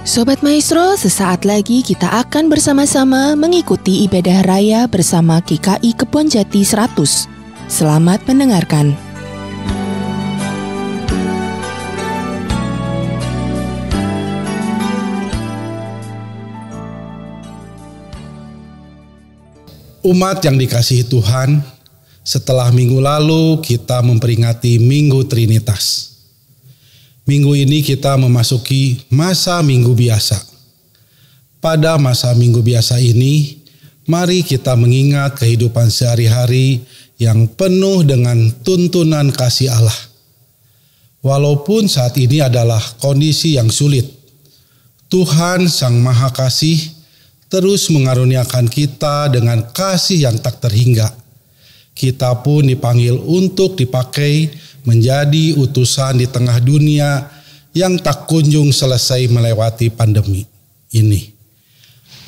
Sobat Maestro, sesaat lagi kita akan bersama-sama mengikuti ibadah raya bersama GKI Kebonjati 100. Selamat mendengarkan. Umat yang dikasihi Tuhan, setelah minggu lalu kita memperingati Minggu Trinitas. Minggu ini kita memasuki masa Minggu Biasa. Pada masa Minggu Biasa ini, mari kita mengingat kehidupan sehari-hari yang penuh dengan tuntunan kasih Allah. Walaupun saat ini adalah kondisi yang sulit, Tuhan Sang Maha Kasih terus mengaruniakan kita dengan kasih yang tak terhingga. Kita pun dipanggil untuk dipakai menjadi utusan di tengah dunia yang tak kunjung selesai melewati pandemi ini.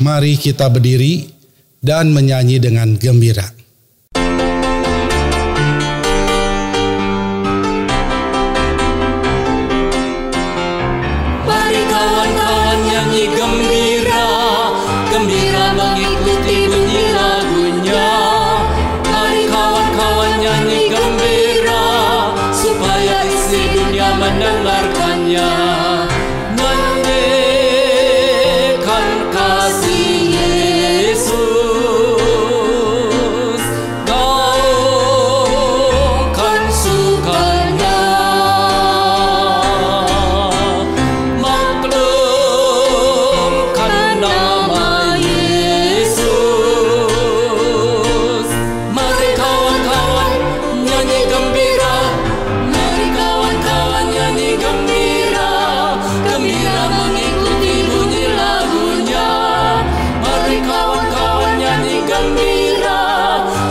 Mari kita berdiri dan menyanyi dengan gembira. Mari kawan-kawan nyanyi gembira, gembira mengikuti bunyi lagunya. Mari kawan-kawan nyanyi gembira, supaya isi dunia mendengarkannya. Nyanyikan kasih Yesus, gaungkan sukanya. Maklumkan nama Yesus. Mari kawan-kawan nyanyi gembira, mari kawan-kawan nyanyi gembira, gembira mengikuti bunyi lagunya. Mari kawan-kawan nyanyi gembira,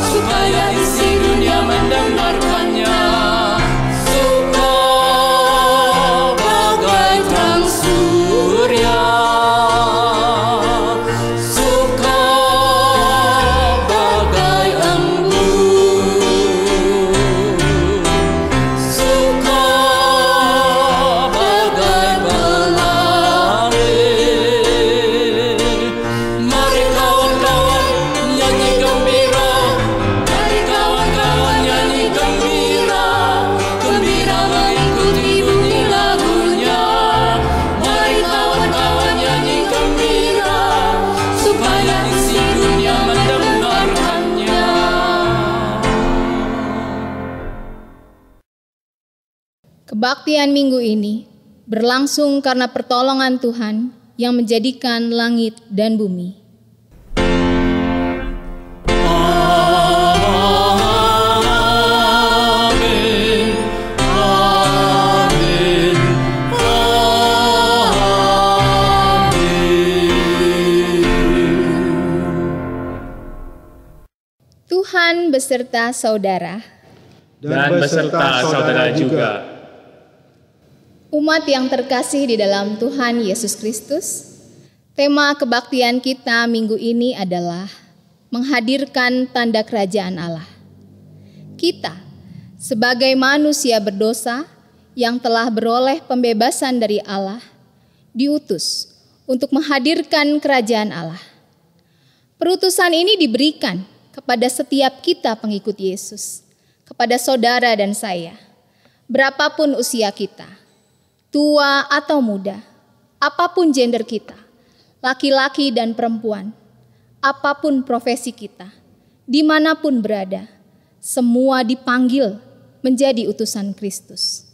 supaya isi dunia mendengarkannya. Suka bagai terang surya, suka bagai embun, suka bagai pelangi. Mari kawan-kawan nyanyi gembira, mari kawan-kawan nyanyi gembira, gembira mengikuti bunyi lagunya. Mari kawan-kawan nyanyi gembira, supaya isi dunia mendengarkannya. Kebaktian minggu ini berlangsung karena pertolongan Tuhan yang menjadikan langit dan bumi. Amin, amin, amin. Tuhan beserta saudara. dan beserta saudara juga. Umat yang terkasih di dalam Tuhan Yesus Kristus, tema kebaktian kita minggu ini adalah menghadirkan tanda kerajaan Allah. Kita, sebagai manusia berdosa yang telah beroleh pembebasan dari Allah, diutus untuk menghadirkan kerajaan Allah. Perutusan ini diberikan kepada setiap kita pengikut Yesus, kepada saudara dan saya, berapapun usia kita, tua atau muda, apapun gender kita, laki-laki dan perempuan, apapun profesi kita, dimanapun berada, semua dipanggil menjadi utusan Kristus.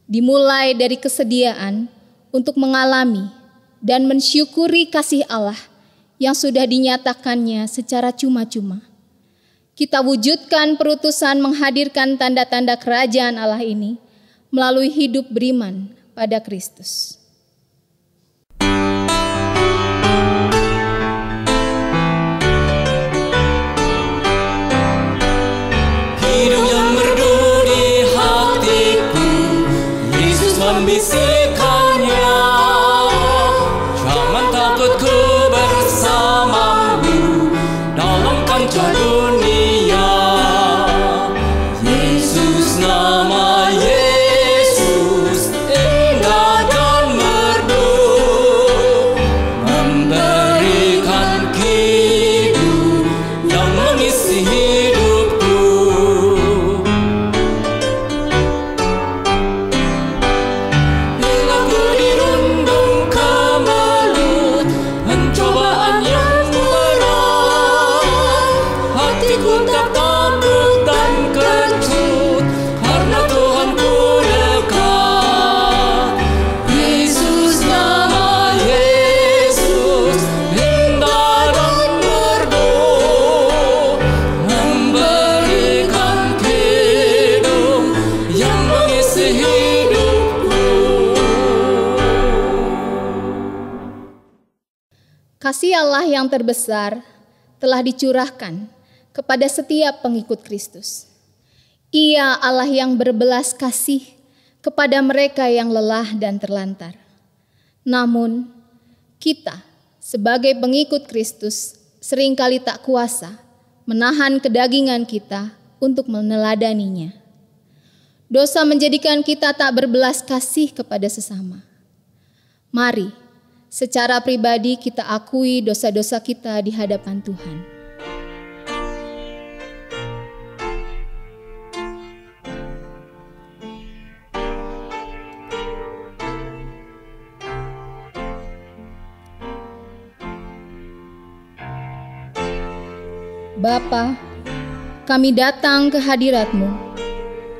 Dimulai dari kesediaan untuk mengalami dan mensyukuri kasih Allah yang sudah dinyatakannya secara cuma-cuma. Kita wujudkan perutusan menghadirkan tanda-tanda kerajaan Allah ini melalui hidup beriman pada Kristus. Hidup yang merdu di hatiku, Yesus membisikkannya. Jangan takut, ku bersamamu dalam kancah dunia. Yesus, nama Yesus, indah dan merdu. Kasih Allah yang terbesar telah dicurahkan kepada setiap pengikut Kristus. Ia Allah yang berbelas kasih kepada mereka yang lelah dan terlantar. Namun, kita sebagai pengikut Kristus seringkali tak kuasa menahan kedagingan kita untuk meneladaninya. Dosa menjadikan kita tak berbelas kasih kepada sesama. Mari, secara pribadi kita akui dosa-dosa kita di hadapan Tuhan. Bapa, kami datang ke hadirat-Mu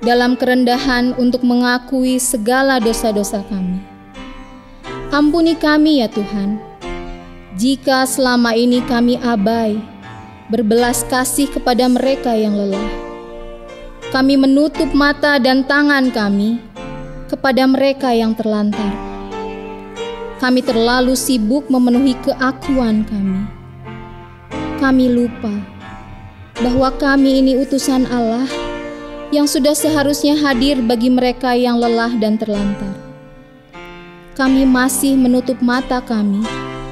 dalam kerendahan untuk mengakui segala dosa-dosa kami. Ampuni kami ya Tuhan, jika selama ini kami abai, berbelas kasih kepada mereka yang lelah. Kami menutup mata dan tangan kami kepada mereka yang terlantar. Kami terlalu sibuk memenuhi keakuan kami. Kami lupa bahwa kami ini utusan Allah yang sudah seharusnya hadir bagi mereka yang lelah dan terlantar. Kami masih menutup mata kami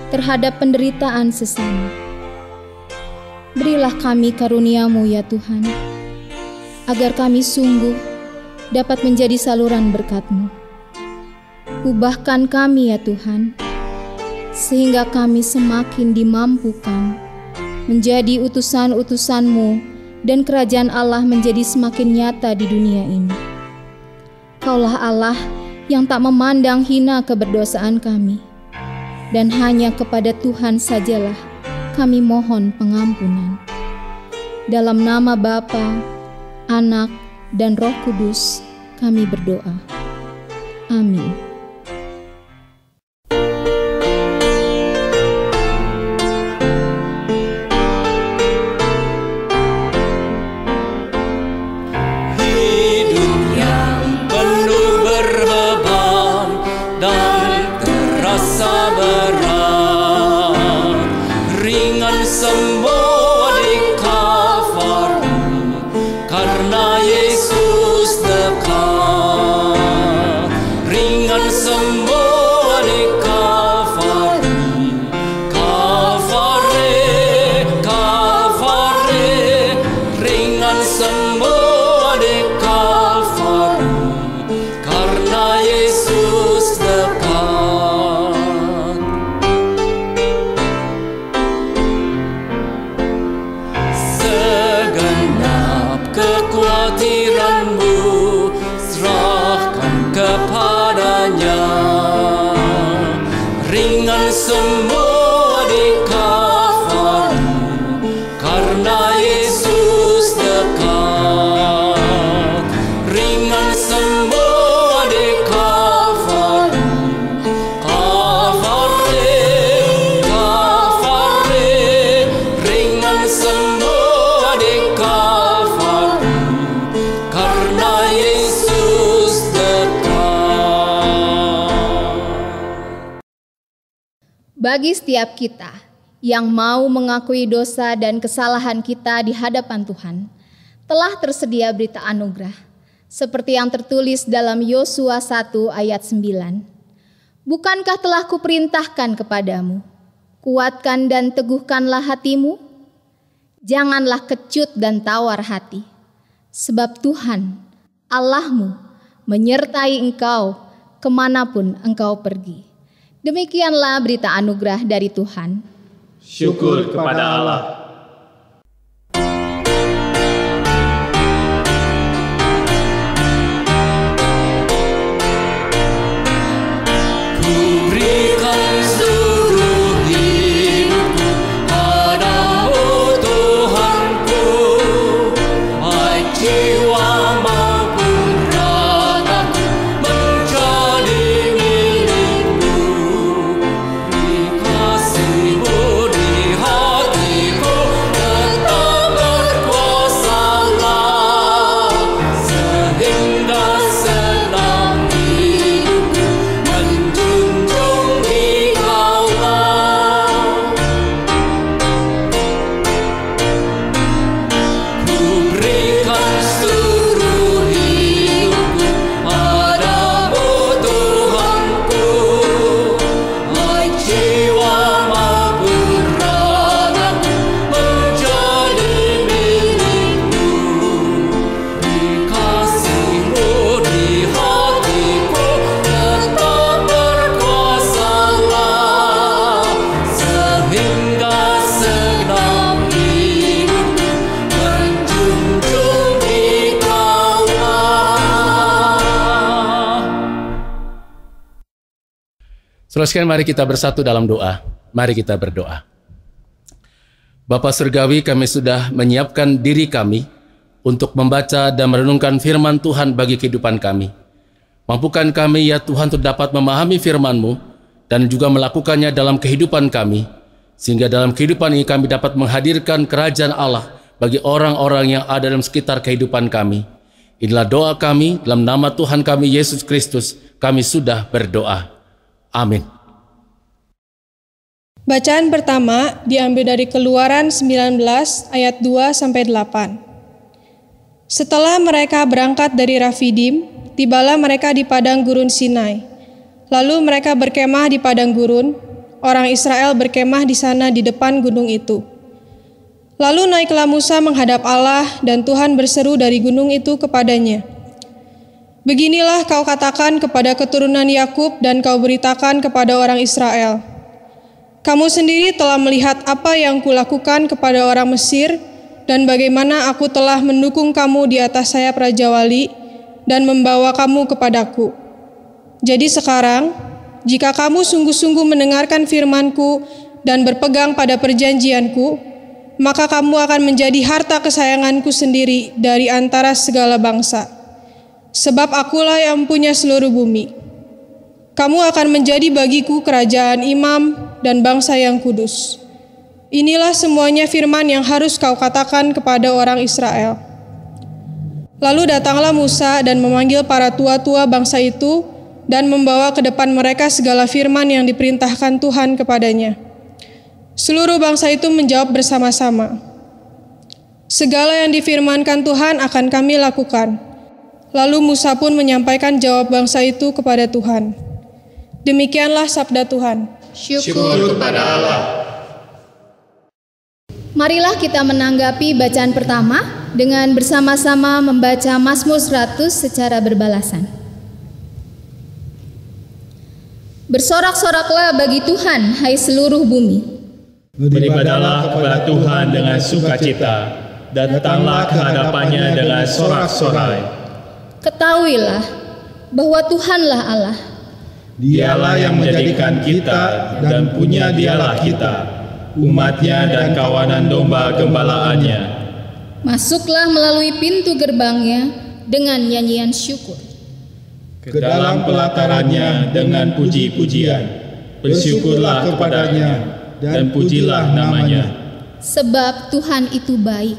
terhadap penderitaan sesama. Berilah kami karunia-Mu ya Tuhan, agar kami sungguh dapat menjadi saluran berkat-Mu. Ubahkan kami ya Tuhan, sehingga kami semakin dimampukan menjadi utusan-utusan-Mu dan kerajaan Allah menjadi semakin nyata di dunia ini. Kaulah Allah yang tak memandang hina keberdosaan kami, dan hanya kepada Tuhan sajalah kami mohon pengampunan. Dalam nama Bapa, Anak, dan Roh Kudus kami berdoa. Amin. Bagi setiap kita yang mau mengakui dosa dan kesalahan kita di hadapan Tuhan, telah tersedia berita anugerah, seperti yang tertulis dalam Yosua 1 ayat 9. Bukankah telah kuperintahkan kepadamu, kuatkan dan teguhkanlah hatimu? Janganlah kecut dan tawar hati, sebab Tuhan, Allahmu, menyertai engkau kemanapun engkau pergi. Demikianlah berita anugerah dari Tuhan. Syukur kepada Allah. Kasih-Mu di hatiku. Saudara sekalian, mari kita bersatu dalam doa. Mari kita berdoa. Bapa Surgawi, kami sudah menyiapkan diri kami untuk membaca dan merenungkan firman Tuhan bagi kehidupan kami. Mampukan kami ya Tuhan untuk dapat memahami firman-Mu dan juga melakukannya dalam kehidupan kami, sehingga dalam kehidupan ini kami dapat menghadirkan kerajaan Allah bagi orang-orang yang ada dalam sekitar kehidupan kami. Inilah doa kami, dalam nama Tuhan kami Yesus Kristus, kami sudah berdoa. Amin. Bacaan pertama diambil dari Keluaran 19 ayat 2-8. Setelah mereka berangkat dari Rafidim, tibalah mereka di padang gurun Sinai. Lalu mereka berkemah di padang gurun, orang Israel berkemah di sana di depan gunung itu. Lalu naiklah Musa menghadap Allah dan Tuhan berseru dari gunung itu kepadanya, "Beginilah kau katakan kepada keturunan Yakub dan kau beritakan kepada orang Israel, kamu sendiri telah melihat apa yang kulakukan kepada orang Mesir dan bagaimana aku telah mendukung kamu di atas sayap Raja Wali dan membawa kamu kepadaku. Jadi sekarang, jika kamu sungguh-sungguh mendengarkan firman-Ku dan berpegang pada perjanjian-Ku, maka kamu akan menjadi harta kesayangan-Ku sendiri dari antara segala bangsa. Sebab akulah yang punya seluruh bumi. Kamu akan menjadi bagiku kerajaan imam dan bangsa yang kudus. Inilah semuanya firman yang harus kau katakan kepada orang Israel." Lalu datanglah Musa dan memanggil para tua-tua bangsa itu dan membawa ke depan mereka segala firman yang diperintahkan Tuhan kepadanya. Seluruh bangsa itu menjawab bersama-sama, "Segala yang difirmankan Tuhan akan kami lakukan." Lalu Musa pun menyampaikan jawab bangsa itu kepada Tuhan. Demikianlah sabda Tuhan. Syukur kepada Allah. Marilah kita menanggapi bacaan pertama dengan bersama-sama membaca Mazmur 100 secara berbalasan. Bersorak-soraklah bagi Tuhan, hai seluruh bumi. Beribadahlah kepada Tuhan dengan sukacita, datanglah ke hadapannya dengan sorak-sorai. Ketahuilah bahwa Tuhanlah Allah. Dialah yang menjadikan kita dan punya dialah kita, umatnya dan kawanan domba gembalaannya. Masuklah melalui pintu gerbangnya dengan nyanyian syukur. Ke dalam pelatarannya dengan puji-pujian, bersyukurlah kepadanya dan pujilah namanya. Sebab Tuhan itu baik.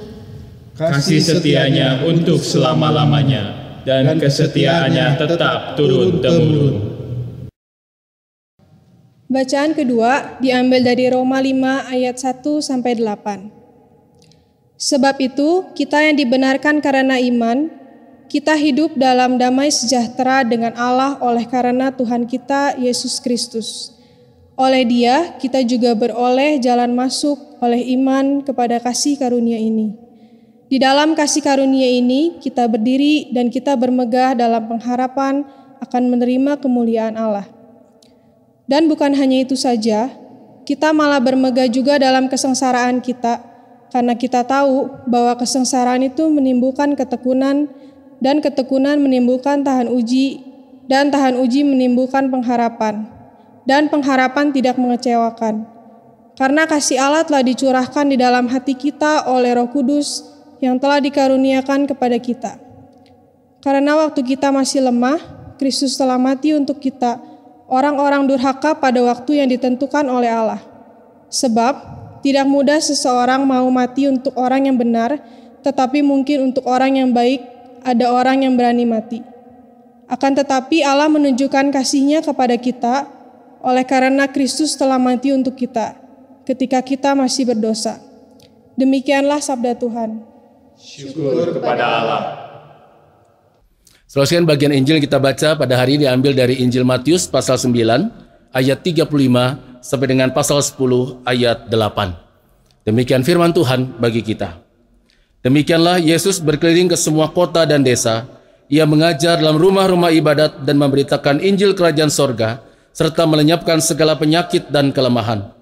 Kasih setianya untuk selama-lamanya, dan kesetiaannya tetap turun-temurun. Bacaan kedua diambil dari Roma 5 ayat 1-8. Sebab itu, kita yang dibenarkan karena iman, kita hidup dalam damai sejahtera dengan Allah oleh karena Tuhan kita Yesus Kristus. Oleh Dia, kita juga beroleh jalan masuk oleh iman kepada kasih karunia ini. Di dalam kasih karunia ini, kita berdiri dan kita bermegah dalam pengharapan akan menerima kemuliaan Allah. Dan bukan hanya itu saja, kita malah bermegah juga dalam kesengsaraan kita, karena kita tahu bahwa kesengsaraan itu menimbulkan ketekunan, dan ketekunan menimbulkan tahan uji, dan tahan uji menimbulkan pengharapan, dan pengharapan tidak mengecewakan. Karena kasih Allah telah dicurahkan di dalam hati kita oleh Roh Kudus yang telah dikaruniakan kepada kita. Karena waktu kita masih lemah, Kristus telah mati untuk kita, orang-orang durhaka pada waktu yang ditentukan oleh Allah. Sebab tidak mudah seseorang mau mati untuk orang yang benar, tetapi mungkin untuk orang yang baik ada orang yang berani mati. Akan tetapi Allah menunjukkan kasih-Nya kepada kita oleh karena Kristus telah mati untuk kita ketika kita masih berdosa. Demikianlah sabda Tuhan. Syukur kepada Allah. Selanjutnya bagian Injil kita baca pada hari ini diambil dari Injil Matius pasal 9 ayat 35 sampai dengan pasal 10 ayat 8. Demikian firman Tuhan bagi kita. Demikianlah Yesus berkeliling ke semua kota dan desa. Ia mengajar dalam rumah-rumah ibadat dan memberitakan Injil Kerajaan Sorga serta melenyapkan segala penyakit dan kelemahan.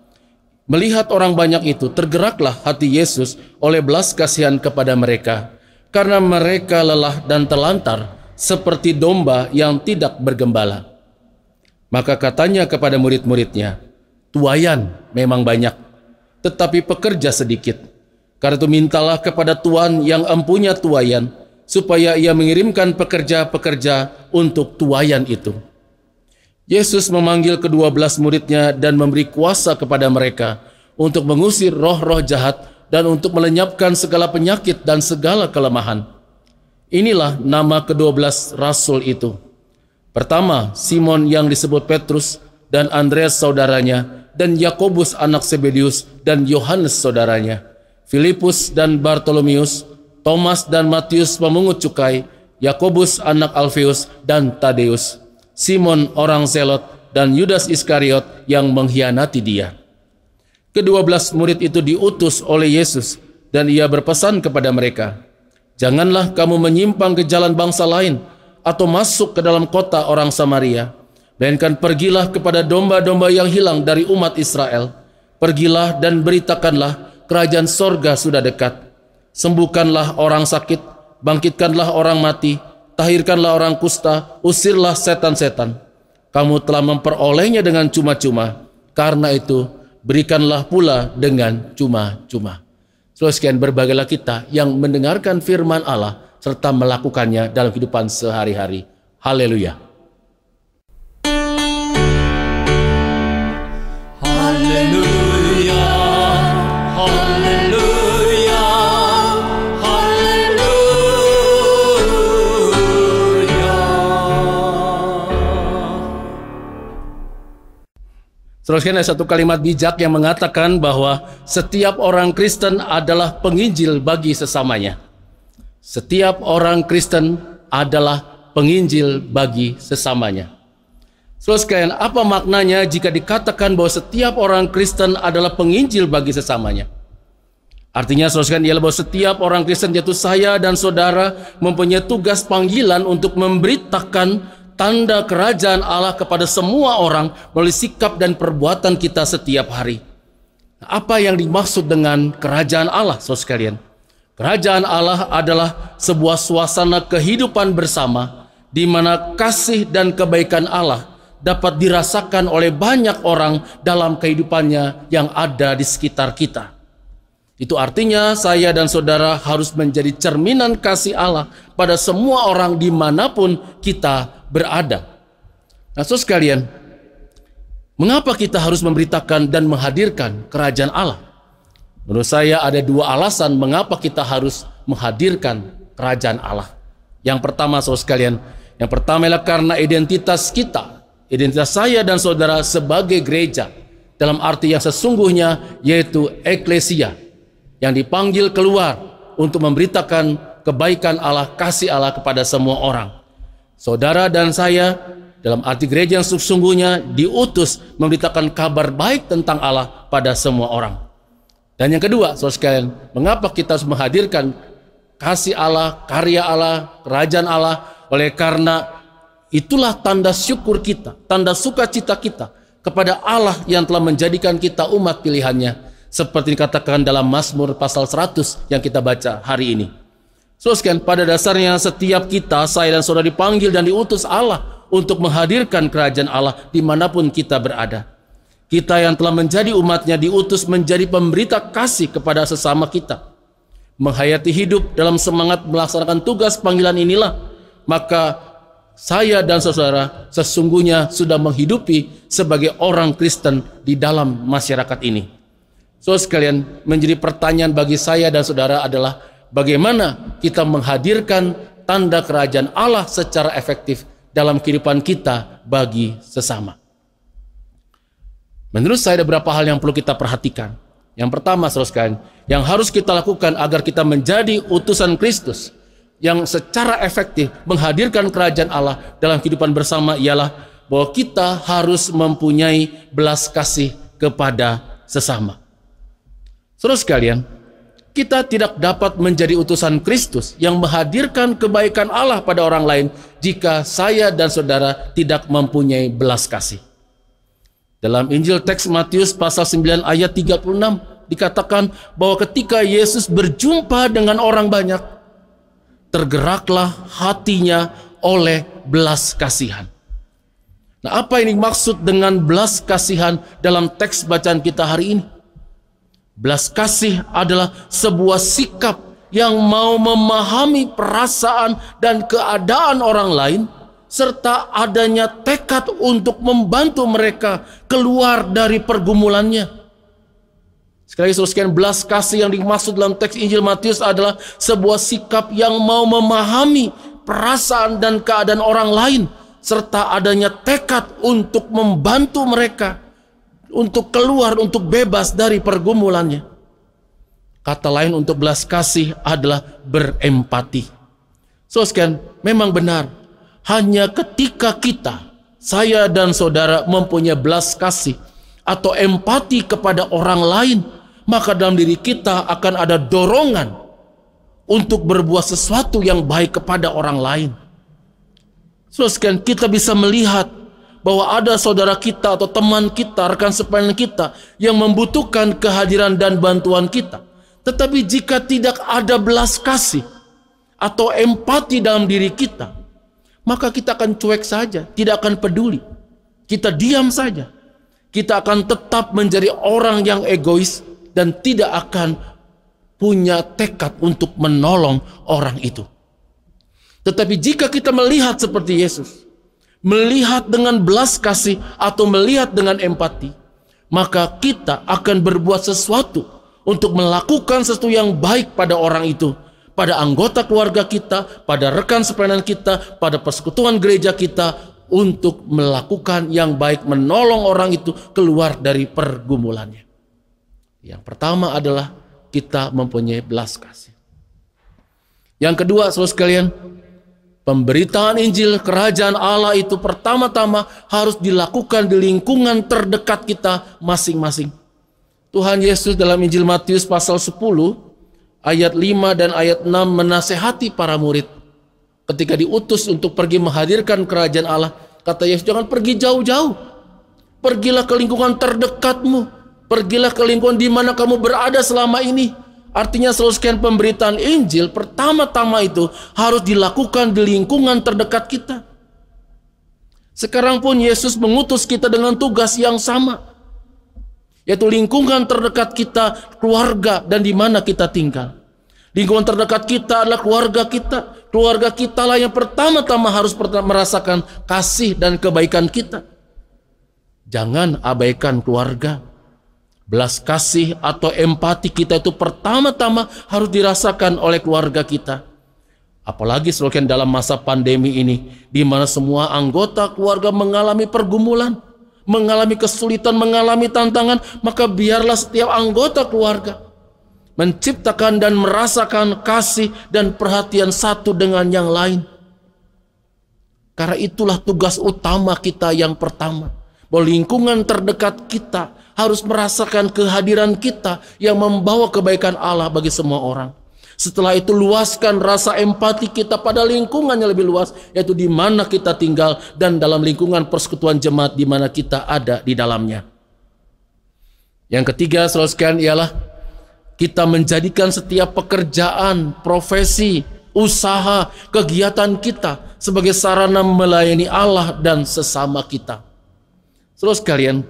Melihat orang banyak itu, tergeraklah hati Yesus oleh belas kasihan kepada mereka, karena mereka lelah dan terlantar seperti domba yang tidak bergembala. Maka katanya kepada murid-muridnya, tuaian memang banyak, tetapi pekerja sedikit. Karena itu mintalah kepada Tuhan yang empunya tuaian, supaya ia mengirimkan pekerja-pekerja untuk tuaian itu. Yesus memanggil ke-12 muridnya dan memberi kuasa kepada mereka untuk mengusir roh-roh jahat dan untuk melenyapkan segala penyakit dan segala kelemahan. Inilah nama ke-12 rasul itu. Pertama, Simon yang disebut Petrus dan Andreas saudaranya, dan Yakobus anak Zebedius dan Yohanes saudaranya, Filipus dan Bartolomeus, Thomas dan Matius pemungut cukai, Yakobus anak Alfeus dan Tadeus, Simon orang Zelot, dan Yudas Iskariot yang mengkhianati dia. Ke-12 murid itu diutus oleh Yesus, dan ia berpesan kepada mereka, janganlah kamu menyimpang ke jalan bangsa lain, atau masuk ke dalam kota orang Samaria, melainkan pergilah kepada domba-domba yang hilang dari umat Israel. Pergilah dan beritakanlah, kerajaan sorga sudah dekat. Sembuhkanlah orang sakit, bangkitkanlah orang mati, tahirkanlah orang kusta, usirlah setan-setan. Kamu telah memperolehnya dengan cuma-cuma, karena itu berikanlah pula dengan cuma-cuma. Saudara sekalian, berbagailah kita yang mendengarkan firman Allah serta melakukannya dalam kehidupan sehari-hari. Haleluya. Haleluya, haleluya, haleluya. Seterusnya ada satu kalimat bijak yang mengatakan bahwa setiap orang Kristen adalah penginjil bagi sesamanya. Setiap orang Kristen adalah penginjil bagi sesamanya. Saudara sekalian, apa maknanya jika dikatakan bahwa setiap orang Kristen adalah penginjil bagi sesamanya? Artinya, saudara sekalian, ialah bahwa setiap orang Kristen, yaitu saya dan saudara, mempunyai tugas panggilan untuk memberitakan tanda kerajaan Allah kepada semua orang melalui sikap dan perbuatan kita setiap hari. Apa yang dimaksud dengan kerajaan Allah, saudara sekalian? Kerajaan Allah adalah sebuah suasana kehidupan bersama di mana kasih dan kebaikan Allah dapat dirasakan oleh banyak orang dalam kehidupannya yang ada di sekitar kita. Itu artinya saya dan saudara harus menjadi cerminan kasih Allah pada semua orang dimanapun kita berada. Nah, saudara sekalian, mengapa kita harus memberitakan dan menghadirkan kerajaan Allah? Menurut saya ada dua alasan mengapa kita harus menghadirkan kerajaan Allah. Yang pertama, saudara sekalian, yang pertama adalah karena identitas kita, identitas saya dan saudara sebagai gereja, dalam arti yang sesungguhnya, yaitu eklesia, yang dipanggil keluar untuk memberitakan kebaikan Allah, kasih Allah kepada semua orang. Saudara dan saya, dalam arti gereja yang sesungguhnya, diutus memberitakan kabar baik tentang Allah pada semua orang. Dan yang kedua, saudara sekalian, mengapa kita harus menghadirkan kasih Allah, karya Allah, kerajaan Allah? Oleh karena itulah tanda syukur kita, tanda sukacita kita kepada Allah yang telah menjadikan kita umat pilihannya, seperti dikatakan dalam Mazmur pasal 100 yang kita baca hari ini. Saudara sekalian, pada dasarnya setiap kita, saya dan saudara, dipanggil dan diutus Allah untuk menghadirkan kerajaan Allah dimanapun kita berada. Kita yang telah menjadi umatnya diutus menjadi pemberita kasih kepada sesama kita. Menghayati hidup dalam semangat melaksanakan tugas panggilan inilah, maka saya dan saudara sesungguhnya sudah menghidupi sebagai orang Kristen di dalam masyarakat ini. Saudara sekalian, menjadi pertanyaan bagi saya dan saudara adalah bagaimana kita menghadirkan tanda kerajaan Allah secara efektif dalam kehidupan kita bagi sesama. Menurut saya ada beberapa hal yang perlu kita perhatikan. Yang pertama, saudara sekalian, yang harus kita lakukan agar kita menjadi utusan Kristus yang secara efektif menghadirkan kerajaan Allah dalam kehidupan bersama ialah bahwa kita harus mempunyai belas kasih kepada sesama. Saudara sekalian, kita tidak dapat menjadi utusan Kristus yang menghadirkan kebaikan Allah pada orang lain jika saya dan saudara tidak mempunyai belas kasih. Dalam Injil teks Matius pasal 9 ayat 36 dikatakan bahwa ketika Yesus berjumpa dengan orang banyak, tergeraklah hatinya oleh belas kasihan. Nah, apa yang dimaksud dengan belas kasihan dalam teks bacaan kita hari ini? Belas kasih adalah sebuah sikap yang mau memahami perasaan dan keadaan orang lain, serta adanya tekad untuk membantu mereka keluar dari pergumulannya. Sekali lagi saudara, belas kasih yang dimaksud dalam teks Injil Matius adalah sebuah sikap yang mau memahami perasaan dan keadaan orang lain, serta adanya tekad untuk membantu mereka untuk keluar, untuk bebas dari pergumulannya. Kata lain untuk belas kasih adalah berempati. Saudara, memang benar, hanya ketika kita, saya dan saudara mempunyai belas kasih atau empati kepada orang lain, maka dalam diri kita akan ada dorongan untuk berbuat sesuatu yang baik kepada orang lain. Saudara, kita bisa melihat bahwa ada saudara kita atau teman kita, rekan sepelayanan kita yang membutuhkan kehadiran dan bantuan kita. Tetapi jika tidak ada belas kasih atau empati dalam diri kita, maka kita akan cuek saja, tidak akan peduli. Kita diam saja. Kita akan tetap menjadi orang yang egois dan tidak akan punya tekad untuk menolong orang itu. Tetapi jika kita melihat seperti Yesus, melihat dengan belas kasih atau melihat dengan empati, maka kita akan berbuat sesuatu untuk melakukan sesuatu yang baik pada orang itu, pada anggota keluarga kita, pada rekan sepelayanan kita, pada persekutuan gereja kita, untuk melakukan yang baik, menolong orang itu keluar dari pergumulannya. Yang pertama adalah kita mempunyai belas kasih. Yang kedua, saudara sekalian, pemberitaan Injil Kerajaan Allah itu pertama-tama harus dilakukan di lingkungan terdekat kita masing-masing. Tuhan Yesus dalam Injil Matius pasal 10 ayat 5 dan ayat 6 menasehati para murid ketika diutus untuk pergi menghadirkan kerajaan Allah. Kata Yesus, jangan pergi jauh-jauh. Pergilah ke lingkungan terdekatmu. Pergilah ke lingkungan di mana kamu berada selama ini. Artinya seluruh pemberitaan Injil pertama-tama itu harus dilakukan di lingkungan terdekat kita. Sekarang pun Yesus mengutus kita dengan tugas yang sama, yaitu lingkungan terdekat kita, keluarga, dan di mana kita tinggal. Lingkungan terdekat kita adalah keluarga kita. Keluarga kita lah yang pertama-tama harus merasakan kasih dan kebaikan kita. Jangan abaikan keluarga. Belas kasih atau empati kita itu pertama-tama harus dirasakan oleh keluarga kita. Apalagi selalu dalam masa pandemi ini, di mana semua anggota keluarga mengalami pergumulan, mengalami kesulitan, mengalami tantangan, maka biarlah setiap anggota keluarga menciptakan dan merasakan kasih dan perhatian satu dengan yang lain. Karena itulah tugas utama kita yang pertama, bahwa lingkungan terdekat kita harus merasakan kehadiran kita yang membawa kebaikan Allah bagi semua orang. Setelah itu luaskan rasa empati kita pada lingkungan yang lebih luas, yaitu di mana kita tinggal dan dalam lingkungan persekutuan jemaat di mana kita ada di dalamnya. Yang ketiga, saudara sekalian, ialah kita menjadikan setiap pekerjaan, profesi, usaha, kegiatan kita sebagai sarana melayani Allah dan sesama kita. Saudara sekalian,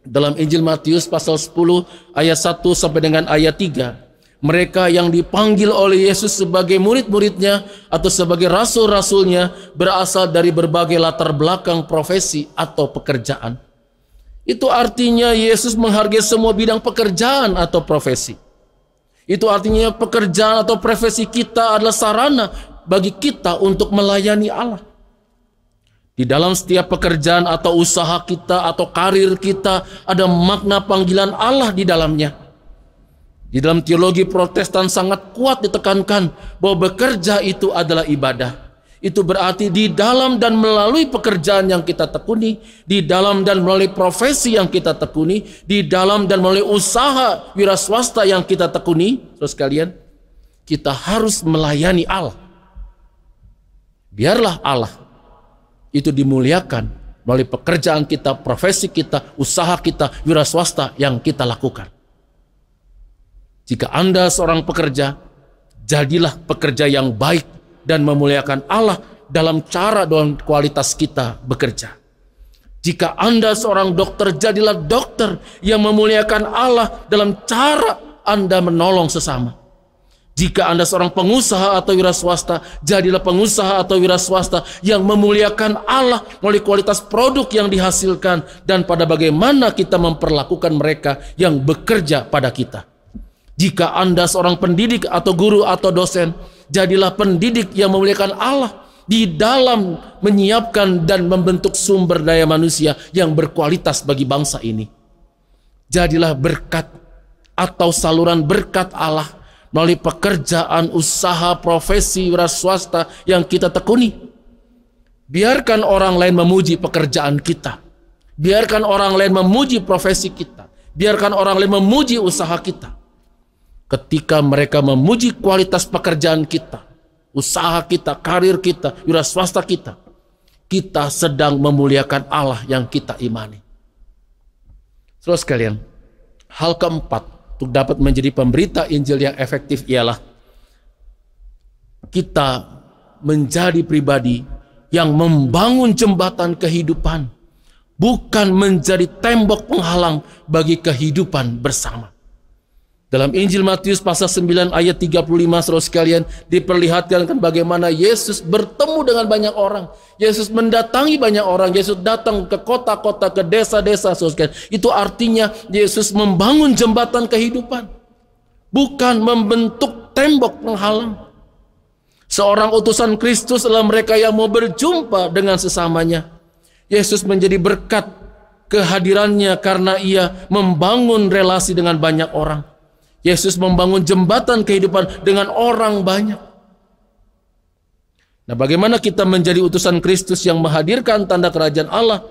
dalam Injil Matius pasal 10 ayat 1 sampai dengan ayat 3, mereka yang dipanggil oleh Yesus sebagai murid-muridnya atau sebagai rasul-rasulnya berasal dari berbagai latar belakang profesi atau pekerjaan. Itu artinya Yesus menghargai semua bidang pekerjaan atau profesi. Itu artinya pekerjaan atau profesi kita adalah sarana bagi kita untuk melayani Allah. Di dalam setiap pekerjaan atau usaha kita atau karir kita ada makna panggilan Allah di dalamnya. Di dalam teologi Protestan sangat kuat ditekankan bahwa bekerja itu adalah ibadah. Itu berarti di dalam dan melalui pekerjaan yang kita tekuni, di dalam dan melalui profesi yang kita tekuni, di dalam dan melalui usaha wira swasta yang kita tekuni, saudara sekalian, kita harus melayani Allah. Biarlah Allah itu dimuliakan melalui pekerjaan kita, profesi kita, usaha kita, wira swasta yang kita lakukan. Jika Anda seorang pekerja, jadilah pekerja yang baik dan memuliakan Allah dalam cara dan kualitas kita bekerja. Jika Anda seorang dokter, jadilah dokter yang memuliakan Allah dalam cara Anda menolong sesama. Jika Anda seorang pengusaha atau wira swasta, jadilah pengusaha atau wira swasta yang memuliakan Allah melalui kualitas produk yang dihasilkan dan pada bagaimana kita memperlakukan mereka yang bekerja pada kita. Jika Anda seorang pendidik atau guru atau dosen, jadilah pendidik yang memuliakan Allah di dalam menyiapkan dan membentuk sumber daya manusia yang berkualitas bagi bangsa ini. Jadilah berkat atau saluran berkat Allah melalui pekerjaan, usaha, profesi, wira swasta yang kita tekuni. Biarkan orang lain memuji pekerjaan kita. Biarkan orang lain memuji profesi kita. Biarkan orang lain memuji usaha kita. Ketika mereka memuji kualitas pekerjaan kita, usaha kita, karir kita, wira swasta kita, kita sedang memuliakan Allah yang kita imani. Saudara sekalian, hal keempat untuk dapat menjadi pemberita Injil yang efektif ialah kita menjadi pribadi yang membangun jembatan kehidupan, bukan menjadi tembok penghalang bagi kehidupan bersama. Dalam Injil Matius pasal 9 ayat 35, saudara sekalian, diperlihatkan bagaimana Yesus bertemu dengan banyak orang. Yesus mendatangi banyak orang. Yesus datang ke kota-kota, ke desa-desa, saudara sekalian. Itu artinya Yesus membangun jembatan kehidupan, bukan membentuk tembok penghalang. Seorang utusan Kristus adalah mereka yang mau berjumpa dengan sesamanya. Yesus menjadi berkat kehadirannya karena ia membangun relasi dengan banyak orang. Yesus membangun jembatan kehidupan dengan orang banyak. Nah, bagaimana kita menjadi utusan Kristus yang menghadirkan tanda kerajaan Allah?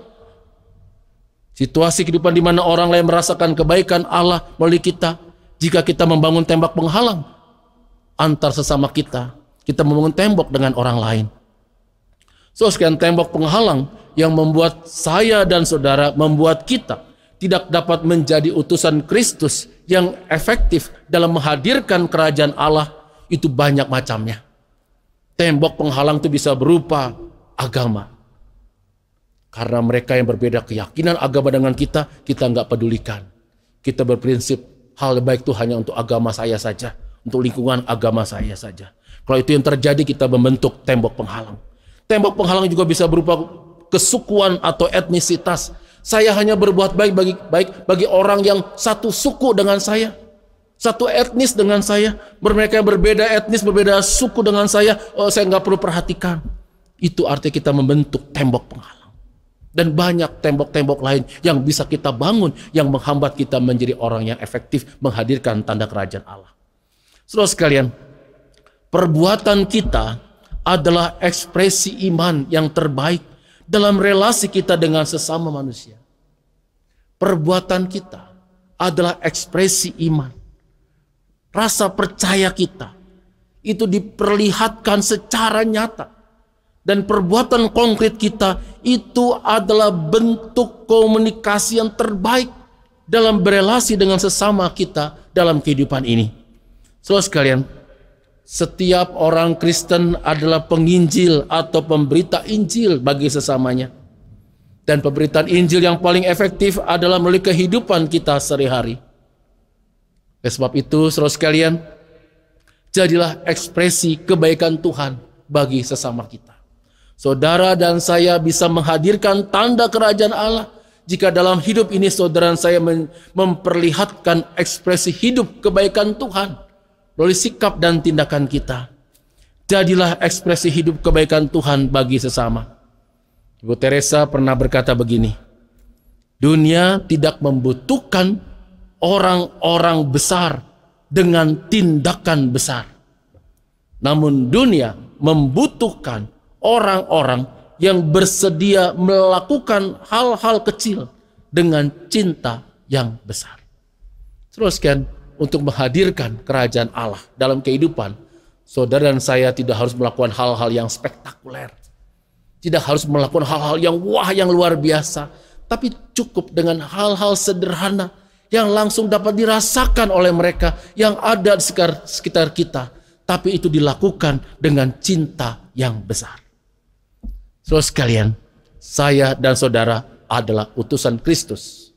Situasi kehidupan di mana orang lain merasakan kebaikan Allah melalui kita. Jika kita membangun tembok penghalang antar sesama kita, kita membangun tembok dengan orang lain. Sekian tembok penghalang yang membuat saya dan saudara, membuat kita tidak dapat menjadi utusan Kristus yang efektif dalam menghadirkan kerajaan Allah, itu banyak macamnya. Tembok penghalang itu bisa berupa agama. Karena mereka yang berbeda keyakinan agama dengan kita nggak pedulikan. Kita berprinsip hal baik itu hanya untuk agama saya saja, untuk lingkungan agama saya saja. Kalau itu yang terjadi, kita membentuk tembok penghalang. Tembok penghalang juga bisa berupa kesukuan atau etnisitas. Saya hanya berbuat baik bagi orang yang satu suku dengan saya, satu etnis dengan saya. Mereka yang berbeda etnis, berbeda suku dengan saya nggak perlu perhatikan. Itu artinya kita membentuk tembok penghalang. Dan banyak tembok-tembok lain yang bisa kita bangun, yang menghambat kita menjadi orang yang efektif menghadirkan tanda kerajaan Allah. Saudara sekalian, perbuatan kita adalah ekspresi iman yang terbaik dalam relasi kita dengan sesama manusia. Perbuatan kita adalah ekspresi iman. Rasa percaya kita itu diperlihatkan secara nyata. Dan perbuatan konkret kita itu adalah bentuk komunikasi yang terbaik dalam berelasi dengan sesama kita dalam kehidupan ini. Saudara sekalian, setiap orang Kristen adalah penginjil atau pemberita Injil bagi sesamanya. Dan pemberitaan Injil yang paling efektif adalah melalui kehidupan kita sehari-hari. Oleh sebab itu, saudara sekalian, jadilah ekspresi kebaikan Tuhan bagi sesama kita. Saudara dan saya bisa menghadirkan tanda kerajaan Allah jika dalam hidup ini saudara dan saya memperlihatkan ekspresi hidup kebaikan Tuhan melalui sikap dan tindakan kita. Jadilah ekspresi hidup kebaikan Tuhan bagi sesama. Ibu Teresa pernah berkata begini, dunia tidak membutuhkan orang-orang besar dengan tindakan besar. Namun dunia membutuhkan orang-orang yang bersedia melakukan hal-hal kecil dengan cinta yang besar. Teruskan, untuk menghadirkan kerajaan Allah dalam kehidupan, saudara dan saya tidak harus melakukan hal-hal yang spektakuler. Tidak harus melakukan hal-hal yang yang luar biasa. Tapi cukup dengan hal-hal sederhana yang langsung dapat dirasakan oleh mereka yang ada di sekitar kita. Tapi itu dilakukan dengan cinta yang besar. Saudara sekalian, saya dan saudara adalah utusan Kristus.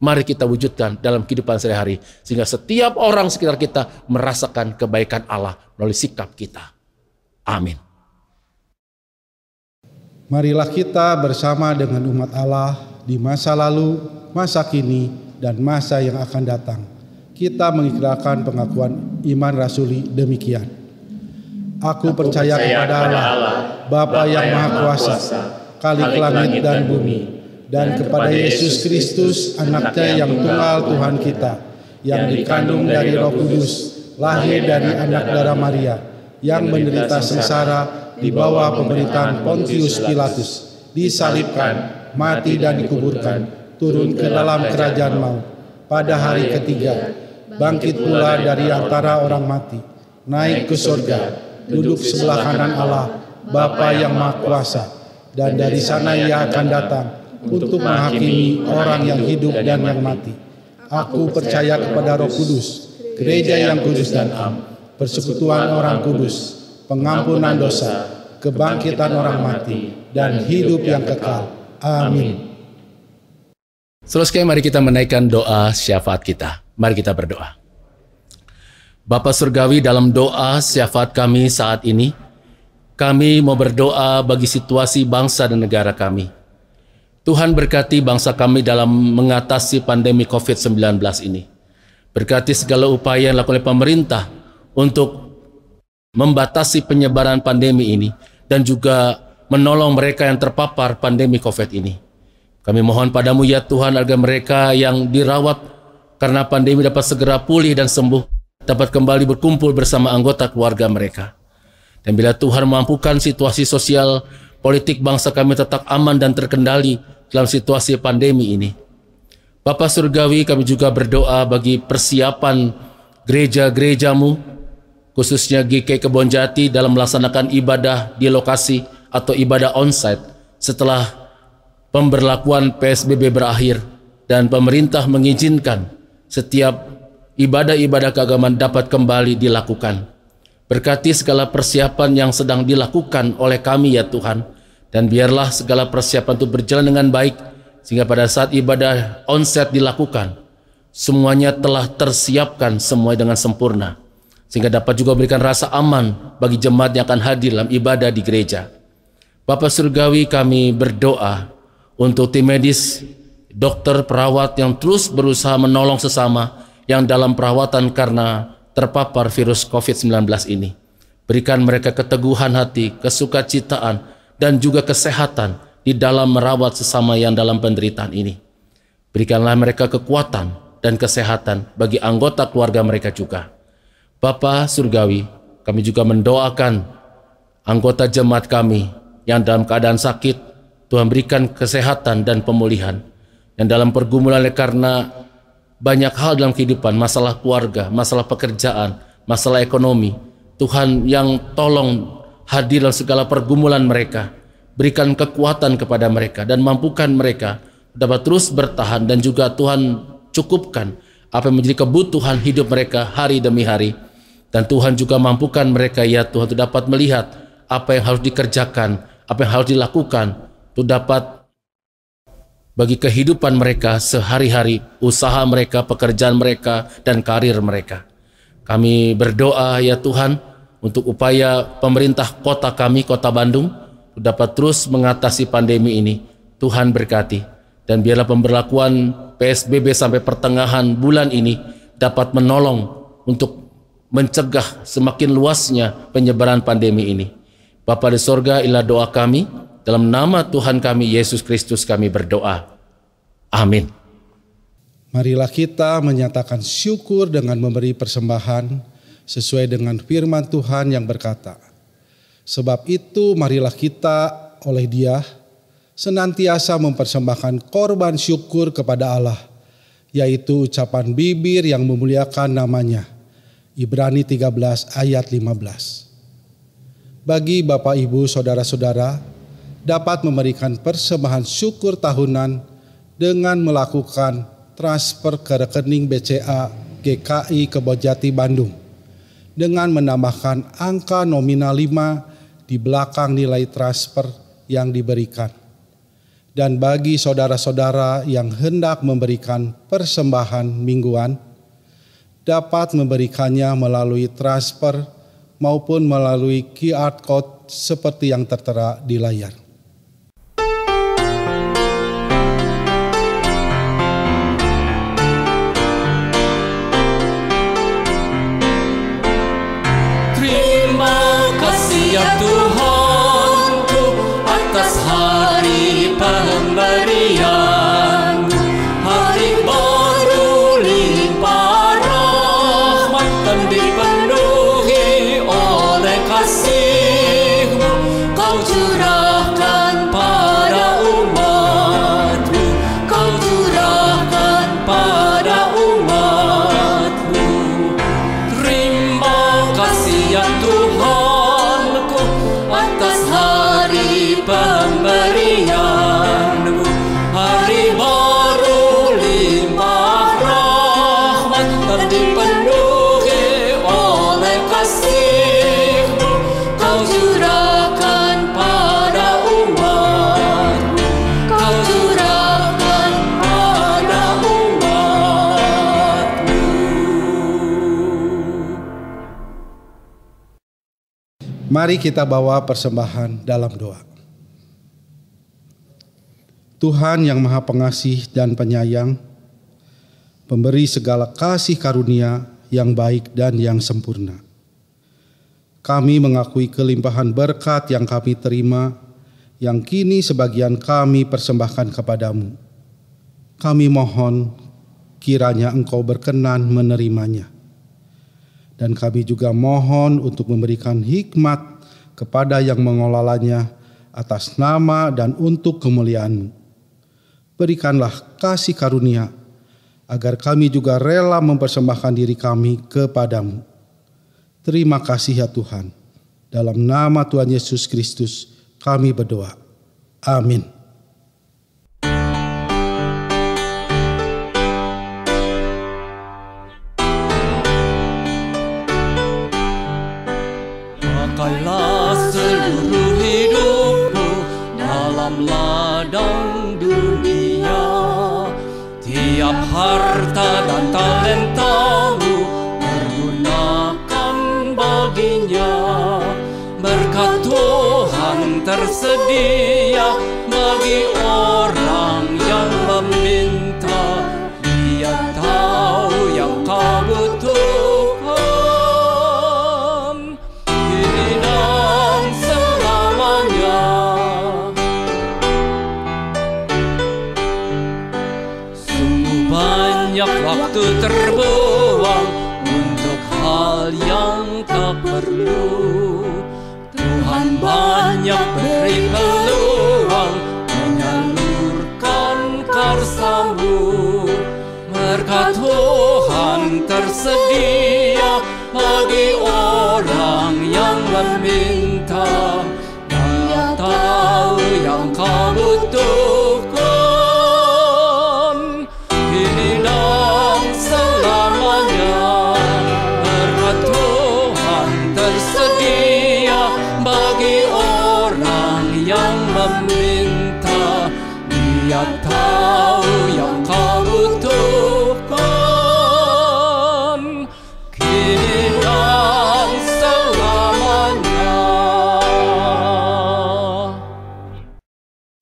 Mari kita wujudkan dalam kehidupan sehari-hari, sehingga setiap orang sekitar kita merasakan kebaikan Allah melalui sikap kita. Amin. Marilah kita bersama dengan umat Allah di masa lalu, masa kini, dan masa yang akan datang. Kita mengikrarkan pengakuan iman rasuli demikian. Aku percaya kepada Allah, Bapa yang Maha Kuasa, Khalik langit dan bumi, dan kepada Yesus Kristus, Anaknya yang tunggal Tuhan kita, yang dikandung dari Roh Kudus, lahir dari anak darah Maria, yang menderita sengsara di bawah pemerintahan Pontius Pilatus, disalibkan, mati dan dikuburkan, turun ke dalam kerajaan maut. Pada hari ketiga, bangkit pula dari antara orang mati, naik ke surga, duduk sebelah kanan Allah, Bapa yang Maha Kuasa, dan dari sana Ia akan datang untuk menghakimi orang yang hidup dan yang mati. Aku percaya kepada Roh Kudus, gereja yang kudus dan am, persekutuan orang kudus, pengampunan dosa, kebangkitan orang mati, dan hidup yang kekal. Amin. Saudara sekalian, mari kita menaikkan doa syafaat kita. Mari kita berdoa. Bapa Surgawi, dalam doa syafaat kami saat ini, kami mau berdoa bagi situasi bangsa dan negara kami. Tuhan berkati bangsa kami dalam mengatasi pandemi COVID-19 ini. Berkati segala upaya yang dilakukan oleh pemerintah untuk membatasi penyebaran pandemi ini dan juga menolong mereka yang terpapar pandemi COVID ini. Kami mohon padamu ya Tuhan, agar mereka yang dirawat karena pandemi dapat segera pulih dan sembuh, dapat kembali berkumpul bersama anggota keluarga mereka. Dan bila Tuhan memampukan situasi sosial politik bangsa kami tetap aman dan terkendali dalam situasi pandemi ini. Bapa Surgawi, kami juga berdoa bagi persiapan gereja-gerejamu, khususnya GKI Kebonjati dalam melaksanakan ibadah di lokasi atau ibadah onsite setelah pemberlakuan PSBB berakhir dan pemerintah mengizinkan setiap ibadah-ibadah keagamaan dapat kembali dilakukan. Berkati segala persiapan yang sedang dilakukan oleh kami ya Tuhan, dan biarlah segala persiapan itu berjalan dengan baik, sehingga pada saat ibadah onsite dilakukan, semuanya telah tersiapkan semuanya dengan sempurna, sehingga dapat juga berikan rasa aman bagi jemaat yang akan hadir dalam ibadah di gereja. Bapa Surgawi, kami berdoa untuk tim medis, dokter, perawat yang terus berusaha menolong sesama yang dalam perawatan karena terpapar virus COVID-19 ini. Berikan mereka keteguhan hati, kesukacitaan, dan juga kesehatan di dalam merawat sesama yang dalam penderitaan ini. Berikanlah mereka kekuatan dan kesehatan bagi anggota keluarga mereka juga. Bapa Surgawi, kami juga mendoakan anggota jemaat kami yang dalam keadaan sakit, Tuhan berikan kesehatan dan pemulihan. Yang dalam pergumulan karena banyak hal dalam kehidupan, masalah keluarga, masalah pekerjaan, masalah ekonomi, Tuhan yang tolong hadir dalam segala pergumulan mereka. Berikan kekuatan kepada mereka dan mampukan mereka dapat terus bertahan, dan juga Tuhan cukupkan apa yang menjadi kebutuhan hidup mereka hari demi hari. Dan Tuhan juga mampukan mereka ya Tuhan untuk dapat melihat apa yang harus dikerjakan, apa yang harus dilakukan, untuk dapat bagi kehidupan mereka sehari-hari, usaha mereka, pekerjaan mereka, dan karir mereka. Kami berdoa ya Tuhan untuk upaya pemerintah kota kami, Kota Bandung, dapat terus mengatasi pandemi ini. Tuhan berkati, dan biarlah pemberlakuan PSBB sampai pertengahan bulan ini dapat menolong untuk mencegah semakin luasnya penyebaran pandemi ini. Bapa di sorga, inilah doa kami. Dalam nama Tuhan kami, Yesus Kristus, kami berdoa. Amin. Marilah kita menyatakan syukur dengan memberi persembahan sesuai dengan firman Tuhan yang berkata, sebab itu marilah kita oleh Dia senantiasa mempersembahkan korban syukur kepada Allah, yaitu ucapan bibir yang memuliakan namanya. Ibrani 13 ayat 15. Bagi Bapak, Ibu, Saudara-saudara, dapat memberikan persembahan syukur tahunan dengan melakukan transfer ke rekening BCA GKI Kebonjati Bandung dengan menambahkan angka nominal 5 di belakang nilai transfer yang diberikan. Dan bagi saudara-saudara yang hendak memberikan persembahan mingguan, dapat memberikannya melalui transfer maupun melalui QR Code seperti yang tertera di layar. Terima kasih ya Tuhanku atas hari pemberian, hari baru limpah rahmat dan dipenuhi oleh kasih-Mu. Kau curahkan pada umat-Mu, Kau curahkan pada umat-Mu. Terima kasih ya Tuhanku atas hari pemberian-Mu, hari baru limpah rahmat dan dipenuhi oleh kasih-Mu. Kau curahkan pada umat-Mu, Kau curahkan pada umat-Mu. Mari kita bawa persembahan dalam doa. Tuhan yang Maha Pengasih dan Penyayang, pemberi segala kasih karunia yang baik dan yang sempurna. Kami mengakui kelimpahan berkat yang kami terima, yang kini sebagian kami persembahkan kepadamu. Kami mohon kiranya Engkau berkenan menerimanya. Dan kami juga mohon untuk memberikan hikmat kepada yang mengelolanya atas nama dan untuk kemuliaan-Mu. Berikanlah kasih karunia agar kami juga rela mempersembahkan diri kami kepadamu. Terima kasih ya Tuhan. Dalam nama Tuhan Yesus Kristus kami berdoa. Amin. Pakailah seluruh hidupmu dalam ladang dunia. Tiap harta dan talentamu pergunakan baginya. Berkat Tuhan tersedia bagi orang yang meminta. Dia tahu yang kau butuhkan kini dan selamanya. Sungguh banyak waktu terbuang untuk hal yang tak perlu. Tuhan banyak beri peluang menyalurkan karsa-Mu. Berkat Tuhan tersedia bagi orang yang meminta. Dia tahu yang kau butuhkan kini dan selamanya. Berkat Tuhan tersedia bagi orang yang meminta. Dia tahu yang kau butuhkan kini dan selamanya.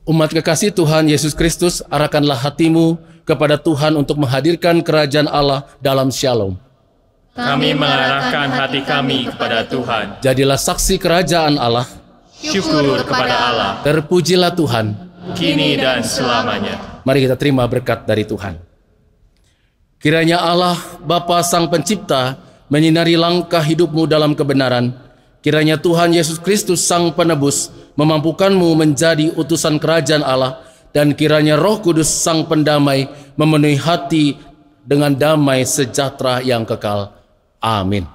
Umat kekasih Tuhan Yesus Kristus, arahkanlah hatimu kepada Tuhan untuk menghadirkan kerajaan Allah dalam shalom. Kami mengarahkan hati kami kepada Tuhan. Jadilah saksi kerajaan Allah. Syukur kepada Allah, Terpujilah Tuhan. kini dan selamanya. Mari kita terima berkat dari Tuhan. Kiranya Allah, Bapa Sang Pencipta, menyinari langkah hidupmu dalam kebenaran. Kiranya Tuhan Yesus Kristus Sang Penebus memampukanmu menjadi utusan kerajaan Allah. Dan kiranya Roh Kudus Sang Pendamai memenuhi hati dengan damai sejahtera yang kekal. Amin.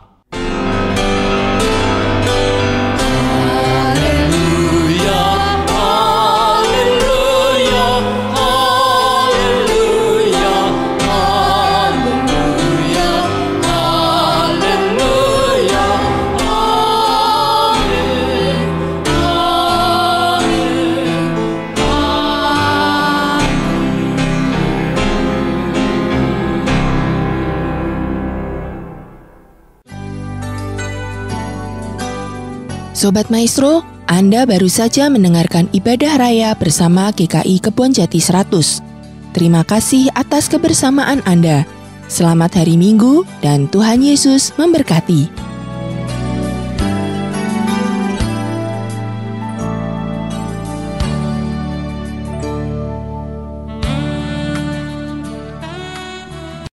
Sobat Maestro, Anda baru saja mendengarkan ibadah raya bersama GKI Kebonjati 100. Terima kasih atas kebersamaan Anda. Selamat hari Minggu dan Tuhan Yesus memberkati.